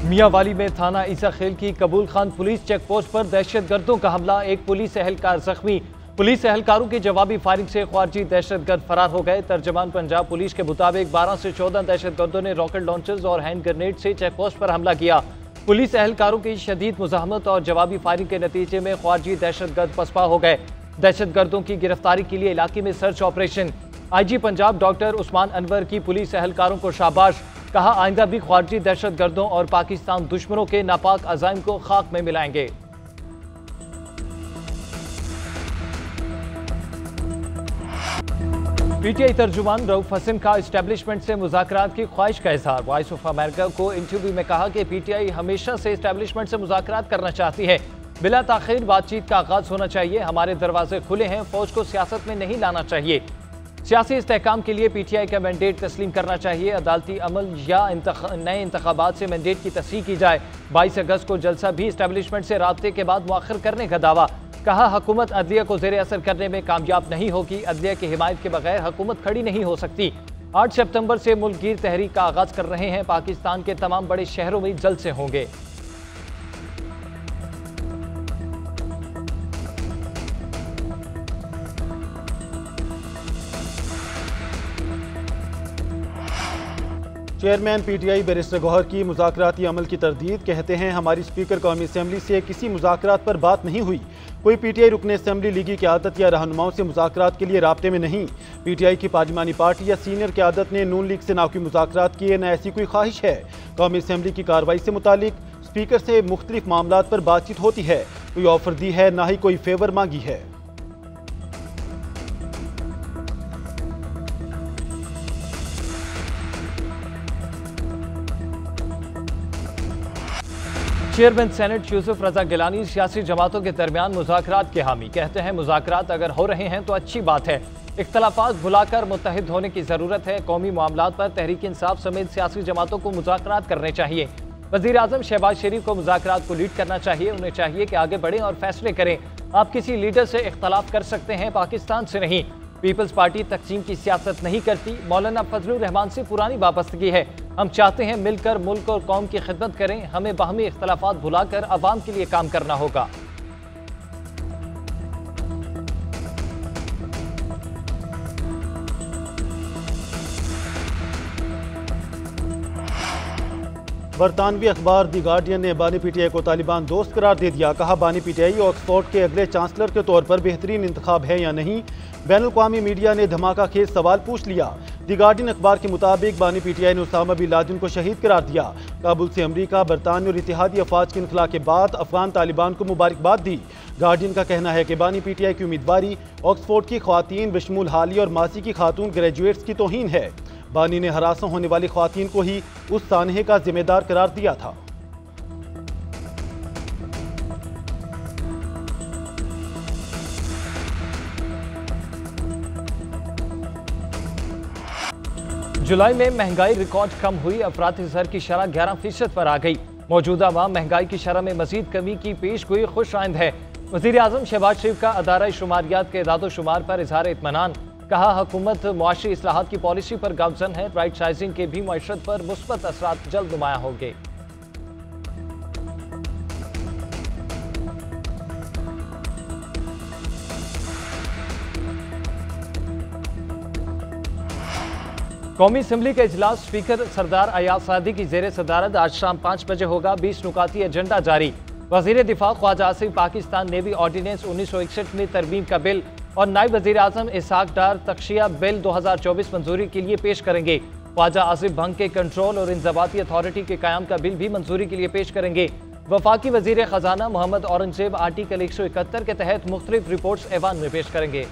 मियांवाली में थाना ईसा खेल की कबूल खान पुलिस चेक पोस्ट पर दहशतगर्दों का हमला, एक पुलिस एहलकार जख्मी। पुलिस एहलकारों की जवाबी फायरिंग से ख्वारजी दहशतगर्द फरार हो गए। तर्जमान पंजाब पुलिस के मुताबिक 12 से 14 दहशतगर्दों ने रॉकेट लॉन्चर्स और हैंड ग्रेनेड से चेक पोस्ट पर हमला किया। पुलिस एहलकारों की शदीद मुजाहमत और जवाबी फायरिंग के नतीजे में ख्वारजी दहशतगर्द पसपा हो गए। दहशतगर्दों की गिरफ्तारी के लिए इलाके में search operation. IG Punjab doctor Usman Anwar की पुलिस एहलकारों को शाबाश, कहा आइंदा भी ख्वारजी दहशतगर्दों और पाकिस्तान दुश्मनों के नापाक अज़ाइम को खाक में मिलाएंगे। PTI तर्जुमान रऊफ हसन का एस्टेब्लिशमेंट से मुज़ाकरात की ख्वाहिश का इजहार। वॉइस ऑफ अमेरिका को इंटरव्यू में कहा कि PTI हमेशा से एस्टेब्लिशमेंट से मुज़ाकरात करना चाहती है। बिला ताख़ीर बातचीत का आगाज होना चाहिए। हमारे दरवाजे खुले हैं, फौज को सियासत में नहीं लाना चाहिए। सियासी इस्तेहकाम के लिए PTI का मैंडेट तस्लीम करना चाहिए। अदालती अमल या नए इंतखाबात से मैंडेट की तस्दीक की जाए। 22 अगस्त को जलसा भी एस्टेब्लिशमेंट से राब्ते के बाद मुअख्खर करने का दावा। कहा हुकूमत अदलिया को ज़ेर असर करने में कामयाब नहीं होगी। अदलिया की हिमायत के बगैर हुकूमत खड़ी नहीं हो सकती। 8 सितंबर से मुल्क गिर तहरीक का आगाज कर रहे हैं। पाकिस्तान के तमाम बड़े शहरों में जलसे होंगे। चेयरमैन PTI बैरिस्टर गौहर की मुज़ाकराती अमल की तरदीद। कहते हैं हमारी स्पीकर कौमी असम्बली से किसी मुज़ाकरात पर बात नहीं हुई। कोई PTI रुकने असम्बली लीगी क़यादत या रहनुमाओं से मुज़ाकरात के लिए राब्ते में नहीं। PTI की पार्लिमानी पार्टी या सीनियर क़यादत ने नून लीग से ना कोई मुज़ाकरात किए, न ऐसी कोई ख्वाहिश है। कौमी असम्बली की कार्रवाई से मुतालिक स्पीकर से मुख्तलिफ मामलात पर बातचीत होती है। कोई ऑफर दी है, ना ही कोई फेवर मांगी है। चेयरमैन सेनेट यूसुफ रजा गिलानी सियासी जमातों के दरमियान मुज़ाकरात के हामी। कहते हैं मुज़ाकरात अगर हो रहे हैं तो अच्छी बात है। इख्तलाफात भुलाकर मुत्तहिद होने की ज़रूरत है। कौमी मामलात पर तहरीक इंसाफ समेत सियासी जमातों को मुज़ाकरात करने चाहिए। वज़ीर आज़म शहबाज शरीफ को मुज़ाकरात को लीड करना चाहिए। उन्हें चाहिए कि आगे बढ़ें और फैसले करें। आप किसी लीडर से इख्तलाफ कर सकते हैं, पाकिस्तान से नहीं। पीपल्स पार्टी तकसीम की सियासत नहीं करती। मौलाना फजलुर रहमान से पुरानी वाबस्तगी है। हम चाहते हैं मिलकर मुल्क और कौम की खिदमत करें। हमें बाहमी इख्तलाफात भुलाकर अवाम के लिए काम करना होगा। बरतानवी अखबार दी गार्डियन ने बानी PTI को तालिबान दोस्त करार दे दिया। कहा बानी PTI ऑक्सफोर्ड के अगले चांसलर के तौर पर बेहतरीन इंतखाब है या नहीं। बैनुल-अक़वामी मीडिया ने धमाका खेज सवाल पूछ लिया। दी गार्डियन अखबार के मुताबिक बानी PTI ने उसामा बिन लादेन को शहीद करार दिया। काबुल से अमरीका, बरतानिया और इत्तेहादी अफवाज के इनखला के बाद अफगान तालिबान को मुबारकबाद दी। गार्डियन का कहना है कि बानी PTI की उम्मीदवारी ऑक्सफोर्ड की ख्वातीन बशमूल हालिया और मासी की खातून ग्रेजुएट्स की तौहीन है। बानी ने हरासा होने वाली ख्वातीन को ही उस सानहे का जिम्मेदार करार दिया था। जुलाई में महंगाई रिकॉर्ड कम हुई। अफराती ज़र की शरह 11% पर आ गई। मौजूदा माह महंगाई की शरह में मजीद कमी की पेशगोई खुश आइंद है। वज़ीर आज़म शहबाज शरीफ का अदारा शुमारियात के इदाद शुमार पर इजहार इत्मीनान। कहा हुकूमत मुआशी इस्लाहात की पॉलिसी पर गामजन है। राइट साइजिंग के भी मईशत पर मुस्बत असरात जल्द नुमाया होंगे। कौमी असम्बली का इजलास स्पीकर सरदार अयाज सादी की जेर सदारत आज शाम 5 बजे होगा। 20 नुकाती एजेंडा जारी। वज़ीर दिफा ख्वाजा आसिफ पाकिस्तान नेवी ऑर्डिनेंस 1961 में तरमीम का बिल और नायब वज़ीर आज़म इसहाक डार तख्शिया बिल 2024 मंजूरी के लिए पेश करेंगे। ख्वाजा आसिफ भंग के कंट्रोल और इंज़बाती अथॉरिटी के क़याम का बिल भी मंजूरी के लिए पेश करेंगे। वफाकी वज़ीर ख़जाना मोहम्मद औरंगजेब आर्टिकल 171 के तहत मुख्तलिफ रिपोर्ट्स ऐवान में पेश करेंगे।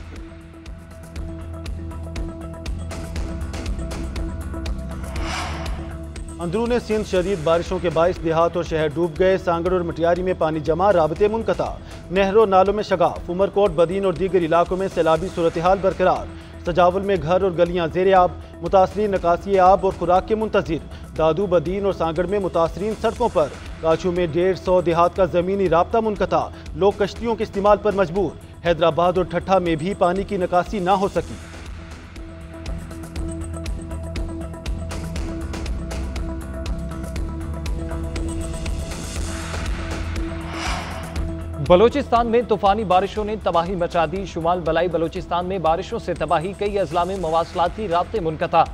अंदरूनी सिंध शदीद बारिशों के बाइस देहात और शहर डूब गए। सांगड़ और मटियारी में पानी जमा, राबते मुनक़ता। नहरों नालों में शगाफ। उमरकोट, बदीन और दीगर इलाकों में सैलाबी सूरत हाल बरकरार। सजावल में घर और गलियां ज़ेर आब। मुतासरीन नकासी आब और खुराक के मुंतज़िर। दादू, बदीन और सांगड़ में मुतासरीन सड़कों पर। काछू में 150 देहात का ज़मीनी राब्ता मुनक़ता। लोग कश्तियों के इस्तेमाल पर मजबूर। हैदराबाद और ठट्ठा में भी पानी की निकासी ना हो सकी। बलूचिस्तान में तूफानी बारिशों ने तबाही मचा दी। शुमाल बलाई बलूचिस्तान में बारिशों से तबाही, कई अजला में मवासलाती राब्ते मुनक़ता।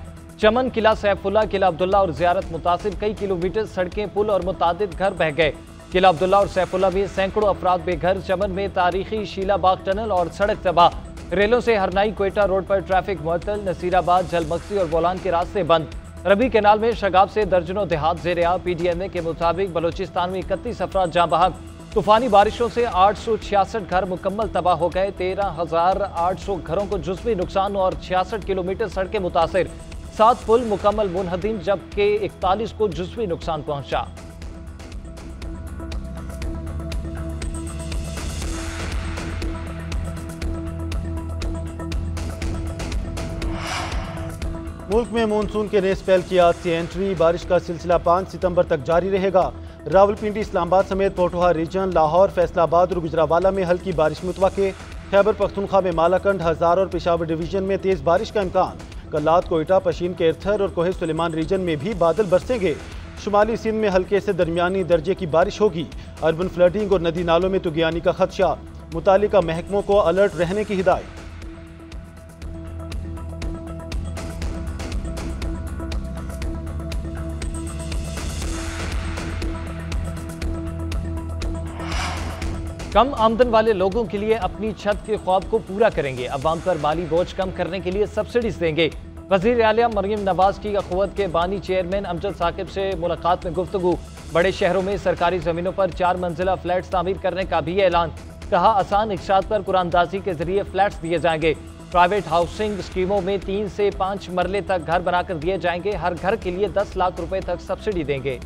चमन, किला सैफुल्ला, किला अब्दुल्ला और ज़ियारत मुतासिर, कई किलोमीटर सड़कें, पुल और मुतादिद घर बह गए। किला अब्दुल्ला और सैफुल्ला में सैकड़ों अफराद बेघर। चमन में तारीखी शीलाबाग टनल और सड़क तबाह। रेलों से हरनाई कोयटा रोड पर ट्रैफिक मुअत्तल। नसीराबाद, झलमक्सी और बोलान के रास्ते बंद। रबी कैनाल में शगाब से दर्जनों देहात ज़ेर-ए-आब। PDMA के मुताबिक बलूचिस्तान में 31 अफराद जाँ बहक। तूफानी बारिशों से 866 घर मुकम्मल तबाह हो गए। 13,800 घरों को जुज़वी नुकसान और 66 किलोमीटर सड़कें मुतासिर। 7 पुल मुकम्मल मुनहदम, जबकि 41 को जुज़वी नुकसान पहुंचा। मुल्क में मानसून के नए स्पेल की आज से एंट्री। बारिश का सिलसिला 5 सितंबर तक जारी रहेगा। रावलपिंडी, इस्लामाबाद समेत पोठोहा रीजन, लाहौर, फैसलाबाद और गुजरावाला में हल्की बारिश मुतवक्के। खैबर पख्तूनख्वा में मालाकंड, हज़ार और पेशावर डिवीजन में तेज़ बारिश का इम्कान। कल्लात, कोयटा, पशीन के इरथर और कोहे सुलेमान रीजन में भी बादल बरसेंगे। शुमाली सिंध में हल्के से दरमियानी दर्जे की बारिश होगी। अर्बन फ्लडिंग और नदी नालों में तुगयानी का खदशा। मुतालिका महकमों को अलर्ट रहने की हिदायत। कम आमदन वाले लोगों के लिए अपनी छत के ख्वाब को पूरा करेंगे। अवाम पर माली बोझ कम करने के लिए सब्सिडीज देंगे। वज़ीर आलिया मरियम नवाज की अखुवत के बानी चेयरमैन अमजद साकिब से मुलाकात में गुफ्तगू। बड़े शहरों में सरकारी जमीनों पर 4 मंजिला फ्लैट्स तामीर करने का भी ऐलान। कहा, आसान इक़साद पर कुरानदाजी के जरिए फ्लैट्स दिए जाएंगे। प्राइवेट हाउसिंग स्कीमों में 3 से 5 मरले तक घर बनाकर दिए जाएंगे। हर घर के लिए 10 लाख रुपए तक सब्सिडी देंगे।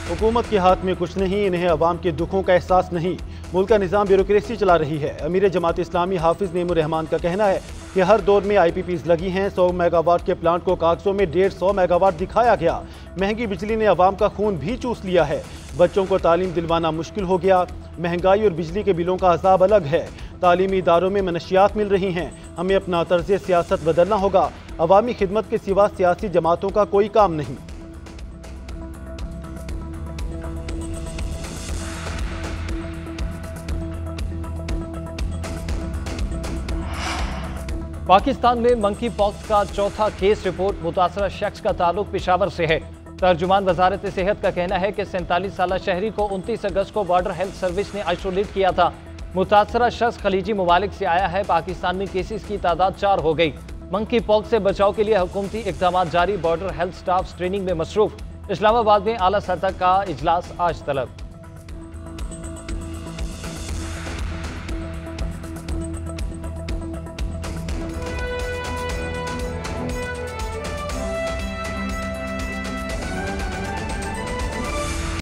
हुकूमत के हाथ में कुछ नहीं, इन्हें अवाम के दुखों का एहसास नहीं। मुल्क का निज़ाम ब्यूरोक्रेसी चला रही है। अमीर जमात इस्लामी हाफिज नेमुर रहमान का कहना है कि हर दौर में IPPs लगी हैं। 100 मेगावाट के प्लांट को कागजों में 150 मेगावाट दिखाया गया। महंगी बिजली ने अवाम का खून भी चूस लिया है। बच्चों को तालीम दिलवाना मुश्किल हो गया। महंगाई और बिजली के बिलों का अजाब अलग है। तालीमी इदारों में मनशियात मिल रही हैं। हमें अपना तर्ज सियासत बदलना होगा। अवामी खिदमत के सिवा सियासी जमातों का कोई काम नहीं। पाकिस्तान में मंकी पॉक्स का चौथा केस रिपोर्ट। मुतासरा शख्स का ताल्लुक पेशावर से है। तर्जुमान वजारत सेहत का कहना है कि 47 साला शहरी को 29 अगस्त को बॉर्डर हेल्थ सर्विस ने आइसोलेट किया था। मुतासरा शख्स खलीजी ममालिक से आया है। पाकिस्तान में केसेस की तादाद 4 हो गई। मंकी पॉक्स से बचाव के लिए हुकूमती इक़दाम जारी। बॉर्डर हेल्थ स्टाफ ट्रेनिंग में मसरूफ। इस्लामाबाद में आला सतह का इजलास आज तलब।